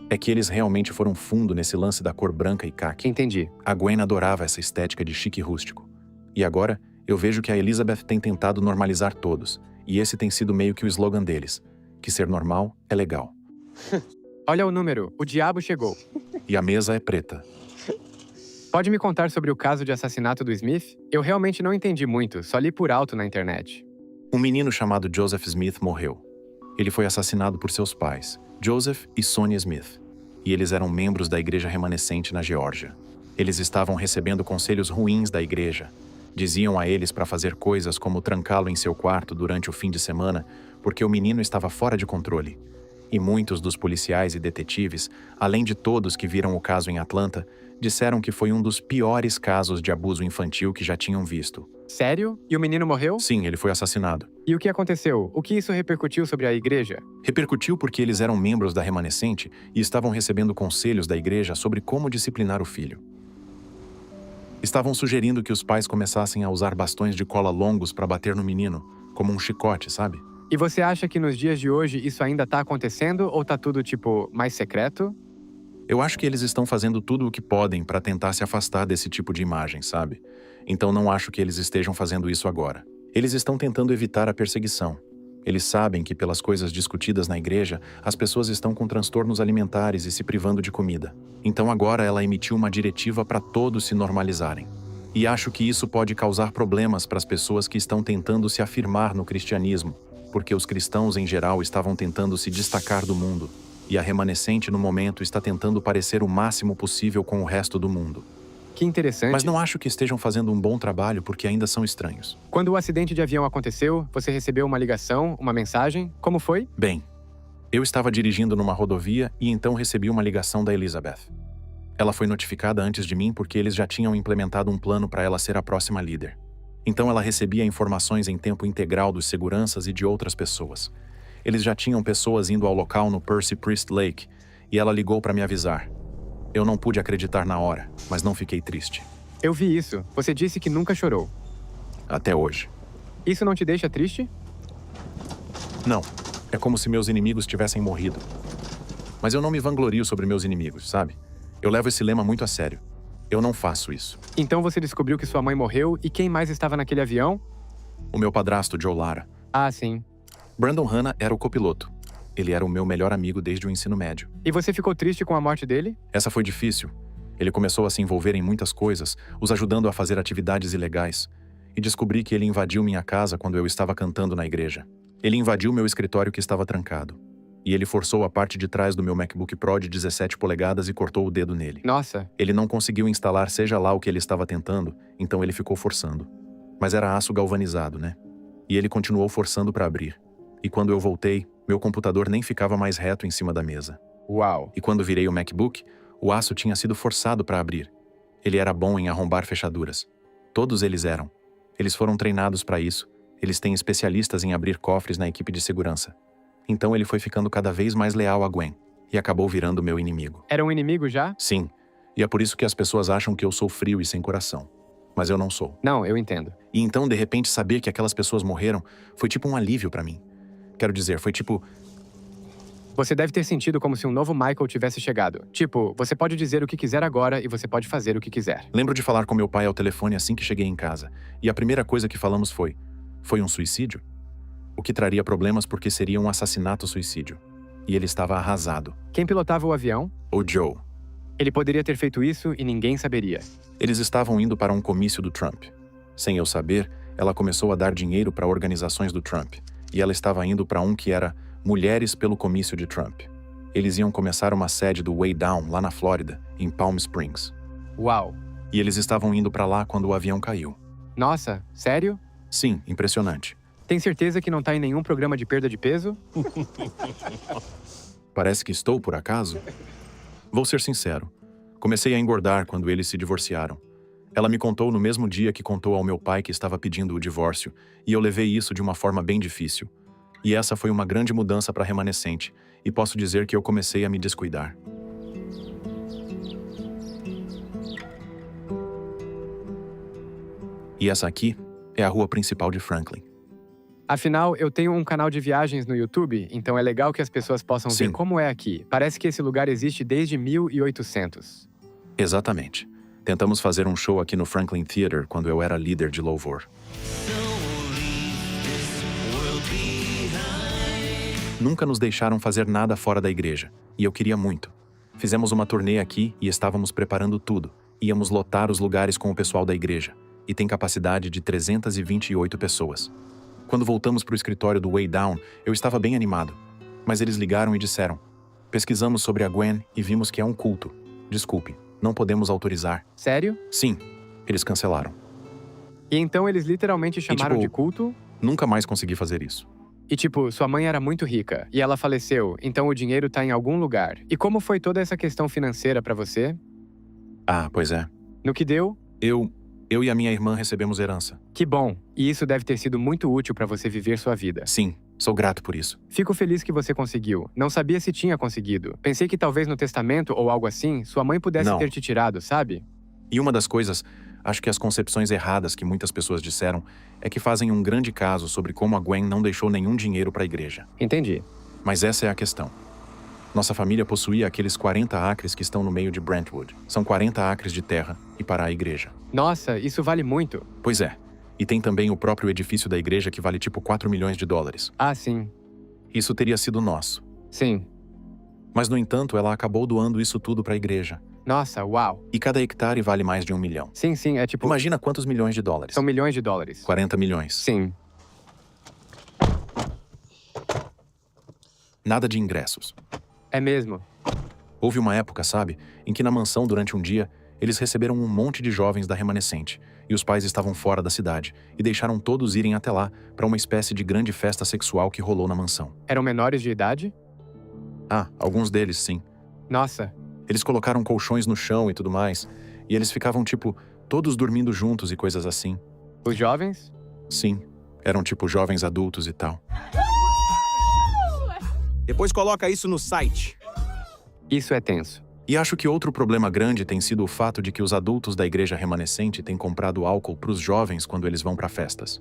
é que eles realmente foram fundo nesse lance da cor branca e caqui. Entendi. A Gwen adorava essa estética de chique rústico. E agora, eu vejo que a Elizabeth tem tentado normalizar todos, e esse tem sido meio que o slogan deles, que ser normal é legal. Olha o número, o diabo chegou. E a mesa é preta. Pode me contar sobre o caso de assassinato do Smith? Eu realmente não entendi muito, só li por alto na internet. Um menino chamado Joseph Smith morreu. Ele foi assassinado por seus pais, Joseph e Sonia Smith, e eles eram membros da igreja remanescente na Geórgia. Eles estavam recebendo conselhos ruins da igreja. Diziam a eles para fazer coisas como trancá-lo em seu quarto durante o fim de semana, porque o menino estava fora de controle. E muitos dos policiais e detetives, além de todos que viram o caso em Atlanta, disseram que foi um dos piores casos de abuso infantil que já tinham visto. Sério? E o menino morreu? Sim, ele foi assassinado. E o que aconteceu? O que isso repercutiu sobre a igreja? Repercutiu porque eles eram membros da remanescente e estavam recebendo conselhos da igreja sobre como disciplinar o filho. Estavam sugerindo que os pais começassem a usar bastões de cola longos para bater no menino, como um chicote, sabe? E você acha que nos dias de hoje isso ainda tá acontecendo ou tá tudo, tipo, mais secreto? Eu acho que eles estão fazendo tudo o que podem para tentar se afastar desse tipo de imagem, sabe? Então não acho que eles estejam fazendo isso agora. Eles estão tentando evitar a perseguição. Eles sabem que pelas coisas discutidas na igreja, as pessoas estão com transtornos alimentares e se privando de comida. Então agora ela emitiu uma diretiva para todos se normalizarem. E acho que isso pode causar problemas para as pessoas que estão tentando se afirmar no cristianismo, porque os cristãos em geral estavam tentando se destacar do mundo. E a remanescente no momento está tentando parecer o máximo possível com o resto do mundo. Que interessante. Mas não acho que estejam fazendo um bom trabalho porque ainda são estranhos. Quando o acidente de avião aconteceu, você recebeu uma ligação, uma mensagem? Como foi? Bem, eu estava dirigindo numa rodovia e então recebi uma ligação da Elizabeth. Ela foi notificada antes de mim porque eles já tinham implementado um plano para ela ser a próxima líder. Então ela recebia informações em tempo integral dos seguranças e de outras pessoas. Eles já tinham pessoas indo ao local no Percy Priest Lake, e ela ligou para me avisar. Eu não pude acreditar na hora, mas não fiquei triste. Eu vi isso. Você disse que nunca chorou. Até hoje. Isso não te deixa triste? Não. É como se meus inimigos tivessem morrido. Mas eu não me vanglorio sobre meus inimigos, sabe? Eu levo esse lema muito a sério. Eu não faço isso. Então você descobriu que sua mãe morreu e quem mais estava naquele avião? O meu padrasto, Joe Lara. Ah, sim. Brandon Hanna era o copiloto. Ele era o meu melhor amigo desde o ensino médio. E você ficou triste com a morte dele? Essa foi difícil. Ele começou a se envolver em muitas coisas, os ajudando a fazer atividades ilegais. E descobri que ele invadiu minha casa quando eu estava cantando na igreja. Ele invadiu meu escritório que estava trancado. E ele forçou a parte de trás do meu MacBook Pro de 17 polegadas e cortou o dedo nele. Nossa. Ele não conseguiu instalar seja lá o que ele estava tentando, então ele ficou forçando. Mas era aço galvanizado, né? E ele continuou forçando para abrir. E quando eu voltei, meu computador nem ficava mais reto em cima da mesa. Uau. E quando virei o MacBook, o aço tinha sido forçado para abrir. Ele era bom em arrombar fechaduras. Todos eles eram. Eles foram treinados para isso. Eles têm especialistas em abrir cofres na equipe de segurança. Então ele foi ficando cada vez mais leal a Gwen. E acabou virando meu inimigo. Era um inimigo já? Sim. E é por isso que as pessoas acham que eu sou frio e sem coração. Mas eu não sou. Não, eu entendo. E então, de repente, saber que aquelas pessoas morreram foi tipo um alívio para mim. Quero dizer, foi tipo... Você deve ter sentido como se um novo Michael tivesse chegado. Tipo, você pode dizer o que quiser agora e você pode fazer o que quiser. Lembro de falar com meu pai ao telefone assim que cheguei em casa. E a primeira coisa que falamos foi... Foi um suicídio? O que traria problemas porque seria um assassinato-suicídio. E ele estava arrasado. Quem pilotava o avião? O Joe. Ele poderia ter feito isso e ninguém saberia. Eles estavam indo para um comício do Trump. Sem eu saber, ela começou a dar dinheiro para organizações do Trump. E ela estava indo para um que era Mulheres pelo Comício de Trump. Eles iam começar uma sede do Way Down, lá na Flórida, em Palm Springs. Uau. E eles estavam indo para lá quando o avião caiu. Nossa, sério? Sim, impressionante. Tem certeza que não tá em nenhum programa de perda de peso? Parece que estou, por acaso? Vou ser sincero. Comecei a engordar quando eles se divorciaram. Ela me contou no mesmo dia que contou ao meu pai que estava pedindo o divórcio, e eu levei isso de uma forma bem difícil. E essa foi uma grande mudança para a remanescente, e posso dizer que eu comecei a me descuidar. E essa aqui é a rua principal de Franklin. Afinal, eu tenho um canal de viagens no YouTube, então é legal que as pessoas possam ver Sim. como é aqui. Parece que esse lugar existe desde 1800. Exatamente. Tentamos fazer um show aqui no Franklin Theater quando eu era líder de louvor. Nunca nos deixaram fazer nada fora da igreja, e eu queria muito. Fizemos uma turnê aqui e estávamos preparando tudo. Íamos lotar os lugares com o pessoal da igreja, e tem capacidade de 328 pessoas. Quando voltamos para o escritório do Way Down, eu estava bem animado. Mas eles ligaram e disseram: pesquisamos sobre a Gwen e vimos que é um culto. Desculpe, não podemos autorizar. Sério? Sim, eles cancelaram. E então eles literalmente chamaram tipo, de culto? Nunca mais consegui fazer isso. E tipo, sua mãe era muito rica e ela faleceu, então o dinheiro tá em algum lugar. E como foi toda essa questão financeira pra você? Ah, pois é. No que deu? Eu e a minha irmã recebemos herança. Que bom. E isso deve ter sido muito útil pra você viver sua vida. Sim, sou grato por isso. Fico feliz que você conseguiu. Não sabia se tinha conseguido. Pensei que talvez no testamento ou algo assim, sua mãe pudesse Não. ter te tirado, sabe? E uma das coisas, acho que as concepções erradas que muitas pessoas disseram, é que fazem um grande caso sobre como a Gwen não deixou nenhum dinheiro para a igreja. Entendi. Mas essa é a questão. Nossa família possuía aqueles 40 acres que estão no meio de Brentwood. São 40 acres de terra e para a igreja. Nossa, isso vale muito. Pois é. E tem também o próprio edifício da igreja que vale tipo 4 milhões de dólares. Ah, sim. Isso teria sido nosso. Sim. Mas, no entanto, ela acabou doando isso tudo para a igreja. Nossa, uau. E cada hectare vale mais de 1 milhão. Sim, é tipo... Imagina quantos milhões de dólares. São milhões de dólares. 40 milhões. Sim. Nada de ingressos. É mesmo. Houve uma época, sabe, em que na mansão, durante um dia, eles receberam um monte de jovens da remanescente, e os pais estavam fora da cidade, e deixaram todos irem até lá para uma espécie de grande festa sexual que rolou na mansão. Eram menores de idade? Ah, alguns deles, sim. Nossa. Eles colocaram colchões no chão e tudo mais, e eles ficavam, tipo, todos dormindo juntos e coisas assim. Os jovens? Sim, eram tipo jovens adultos e tal. Depois coloca isso no site. Isso é tenso. E acho que outro problema grande tem sido o fato de que os adultos da igreja remanescente têm comprado álcool para os jovens quando eles vão para festas.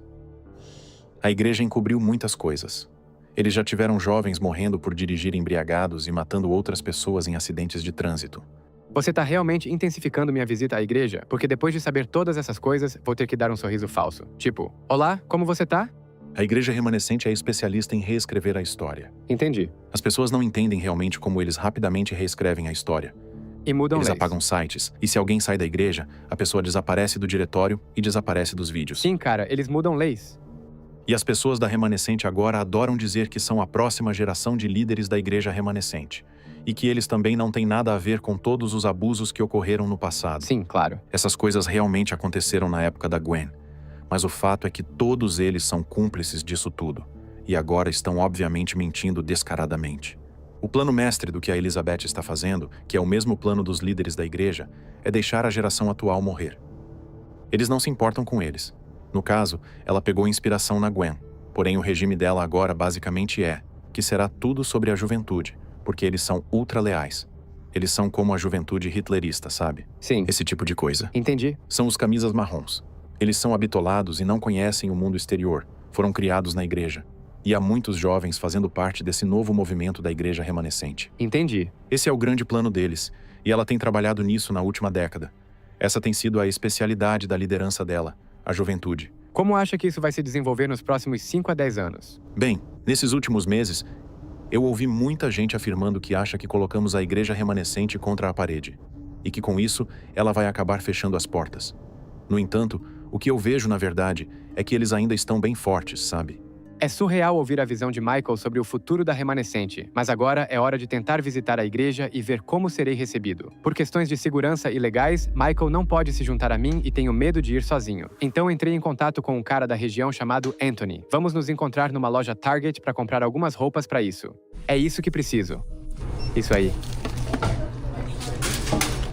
A igreja encobriu muitas coisas. Eles já tiveram jovens morrendo por dirigir embriagados e matando outras pessoas em acidentes de trânsito. Você tá realmente intensificando minha visita à igreja, porque depois de saber todas essas coisas, vou ter que dar um sorriso falso. Tipo, olá, como você tá? A igreja remanescente é especialista em reescrever a história. Entendi. As pessoas não entendem realmente como eles rapidamente reescrevem a história. E mudam Eles leis. apagam sites, e se alguém sai da igreja, a pessoa desaparece do diretório e desaparece dos vídeos. Sim, cara, eles mudam leis. E as pessoas da remanescente agora adoram dizer que são a próxima geração de líderes da igreja remanescente. E que eles também não têm nada a ver com todos os abusos que ocorreram no passado. Sim, claro. Essas coisas realmente aconteceram na época da Gwen. Mas o fato é que todos eles são cúmplices disso tudo. E agora estão obviamente mentindo descaradamente. O plano mestre do que a Elizabeth está fazendo, que é o mesmo plano dos líderes da igreja, é deixar a geração atual morrer. Eles não se importam com eles. No caso, ela pegou inspiração na Gwen. Porém, o regime dela agora basicamente é que será tudo sobre a juventude, porque eles são ultra leais. Eles são como a juventude hitlerista, sabe? Sim. Esse tipo de coisa. Entendi. São os camisas marrons. Eles são habitolados e não conhecem o mundo exterior. Foram criados na igreja. E há muitos jovens fazendo parte desse novo movimento da igreja remanescente. Entendi. Esse é o grande plano deles, e ela tem trabalhado nisso na última década. Essa tem sido a especialidade da liderança dela, a juventude. Como acha que isso vai se desenvolver nos próximos 5 a 10 anos? Bem, nesses últimos meses, eu ouvi muita gente afirmando que acha que colocamos a igreja remanescente contra a parede, e que com isso ela vai acabar fechando as portas. No entanto, o que eu vejo, na verdade, é que eles ainda estão bem fortes, sabe? É surreal ouvir a visão de Michael sobre o futuro da remanescente, mas agora é hora de tentar visitar a igreja e ver como serei recebido. Por questões de segurança e legais, Michael não pode se juntar a mim e tenho medo de ir sozinho. Então entrei em contato com um cara da região chamado Anthony. Vamos nos encontrar numa loja Target para comprar algumas roupas para isso. É isso que preciso. Isso aí.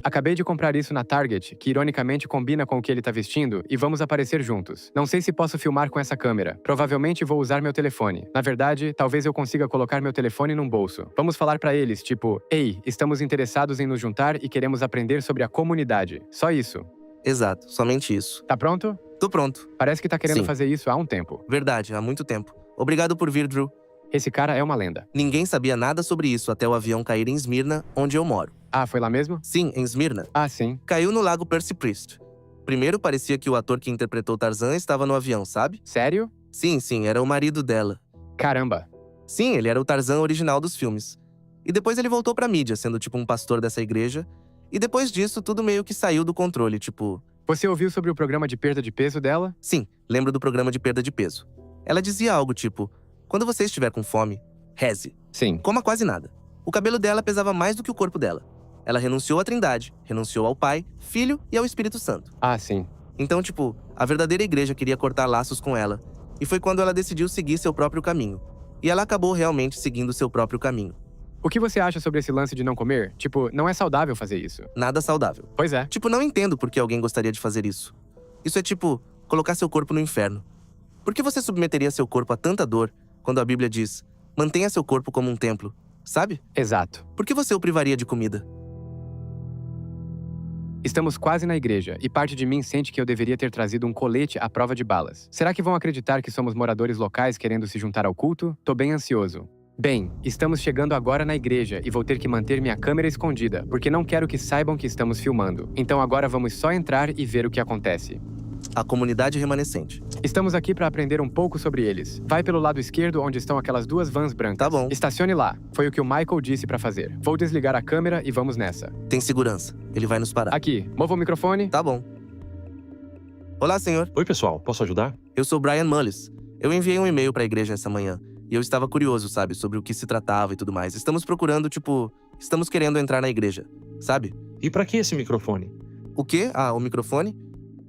Acabei de comprar isso na Target, que ironicamente combina com o que ele tá vestindo, e vamos aparecer juntos. Não sei se posso filmar com essa câmera. Provavelmente vou usar meu telefone. Na verdade, talvez eu consiga colocar meu telefone num bolso. Vamos falar pra eles, tipo, ei, estamos interessados em nos juntar e queremos aprender sobre a comunidade. Só isso. Exato, somente isso. Tá pronto? Tô pronto. Parece que tá querendo Sim. fazer isso há um tempo. Verdade, há muito tempo. Obrigado por vir, Drew. Esse cara é uma lenda. Ninguém sabia nada sobre isso até o avião cair em Esmirna, onde eu moro. Ah, foi lá mesmo? Sim, em Esmirna. Ah, sim. Caiu no lago Percy Priest. Primeiro parecia que o ator que interpretou Tarzan estava no avião, sabe? Sério? Sim, era o marido dela. Caramba. Sim, ele era o Tarzan original dos filmes. E depois ele voltou pra mídia, sendo tipo um pastor dessa igreja. E depois disso, tudo meio que saiu do controle, tipo... Você ouviu sobre o programa de perda de peso dela? Sim, lembro do programa de perda de peso. Ela dizia algo tipo, quando você estiver com fome, reze. Sim. Coma quase nada. O cabelo dela pesava mais do que o corpo dela. Ela renunciou à Trindade, renunciou ao Pai, Filho e ao Espírito Santo. Ah, sim. Então, tipo, a verdadeira igreja queria cortar laços com ela. E foi quando ela decidiu seguir seu próprio caminho. E ela acabou realmente seguindo seu próprio caminho. O que você acha sobre esse lance de não comer? Tipo, não é saudável fazer isso. Nada saudável. Pois é. Tipo, não entendo por que alguém gostaria de fazer isso. Isso é tipo, colocar seu corpo no inferno. Por que você submeteria seu corpo a tanta dor quando a Bíblia diz, mantenha seu corpo como um templo, sabe? Exato. Por que você o privaria de comida? Estamos quase na igreja, e parte de mim sente que eu deveria ter trazido um colete à prova de balas. Será que vão acreditar que somos moradores locais querendo se juntar ao culto? Tô bem ansioso. Bem, estamos chegando agora na igreja e vou ter que manter minha câmera escondida, porque não quero que saibam que estamos filmando. Então agora vamos só entrar e ver o que acontece. A comunidade remanescente. Estamos aqui para aprender um pouco sobre eles. Vai pelo lado esquerdo onde estão aquelas duas vans brancas. Tá bom. Estacione lá. Foi o que o Michael disse para fazer. Vou desligar a câmera e vamos nessa. Tem segurança. Ele vai nos parar. Aqui, mova o microfone. Tá bom. Olá, senhor. Oi, pessoal. Posso ajudar? Eu sou Brian Mullis. Eu enviei um e-mail pra igreja essa manhã. E eu estava curioso, sabe, sobre o que se tratava e tudo mais. Estamos procurando, tipo... Estamos querendo entrar na igreja, sabe? E pra que esse microfone? O quê? Ah, o microfone?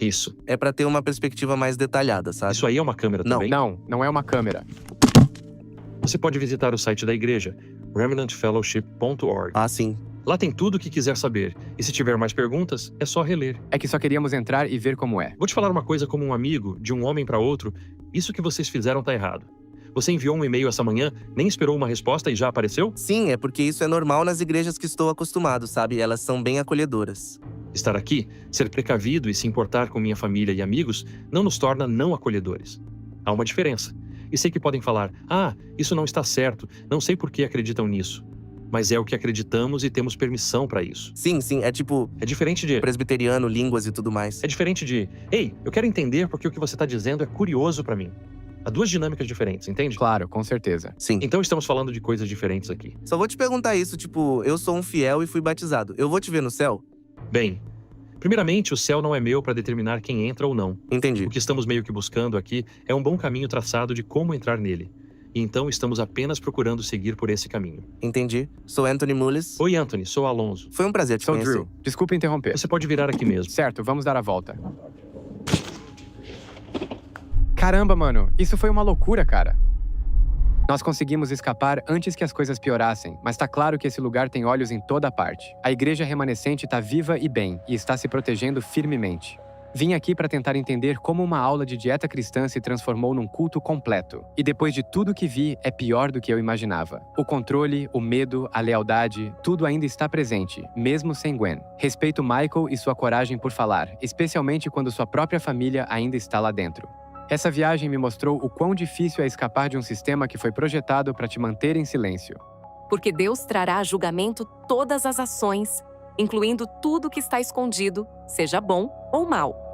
Isso. É pra ter uma perspectiva mais detalhada, sabe? Isso aí é uma câmera Não. também? Não é uma câmera. Você pode visitar o site da igreja, remnantfellowship.org. Ah, sim. Lá tem tudo o que quiser saber. E se tiver mais perguntas, é só reler. É que só queríamos entrar e ver como é. Vou te falar uma coisa como um amigo, de um homem para outro. Isso que vocês fizeram tá errado. Você enviou um e-mail essa manhã, nem esperou uma resposta e já apareceu? Sim, é porque isso é normal nas igrejas que estou acostumado, sabe? Elas são bem acolhedoras. Estar aqui, ser precavido e se importar com minha família e amigos não nos torna não acolhedores. Há uma diferença. E sei que podem falar, isso não está certo, não sei por que acreditam nisso. Mas é o que acreditamos e temos permissão para isso. Sim, é tipo É diferente de... presbiteriano, línguas e tudo mais. É diferente de, ei, eu quero entender porque o que você está dizendo é curioso para mim. Há duas dinâmicas diferentes, entende? Claro, com certeza. Sim. Então estamos falando de coisas diferentes aqui. Só vou te perguntar isso, tipo, eu sou um fiel e fui batizado. Eu vou te ver no céu? Bem, primeiramente, o céu não é meu para determinar quem entra ou não. Entendi. O que estamos meio que buscando aqui é um bom caminho traçado de como entrar nele. E então estamos apenas procurando seguir por esse caminho. Entendi. Sou Anthony Mullis. Oi, Anthony, sou Alonso. Foi um prazer te Sou conhecer. Drew. Desculpa interromper. Você pode virar aqui mesmo. Certo, vamos dar a volta. Caramba, mano. Isso foi uma loucura, cara. Nós conseguimos escapar antes que as coisas piorassem, mas tá claro que esse lugar tem olhos em toda parte. A igreja remanescente tá viva e bem, e está se protegendo firmemente. Vim aqui para tentar entender como uma aula de dieta cristã se transformou num culto completo. E depois de tudo que vi, é pior do que eu imaginava. O controle, o medo, a lealdade, tudo ainda está presente, mesmo sem Gwen. Respeito Michael e sua coragem por falar, especialmente quando sua própria família ainda está lá dentro. Essa viagem me mostrou o quão difícil é escapar de um sistema que foi projetado para te manter em silêncio. Porque Deus trará a julgamento todas as ações, incluindo tudo que está escondido, seja bom ou mal.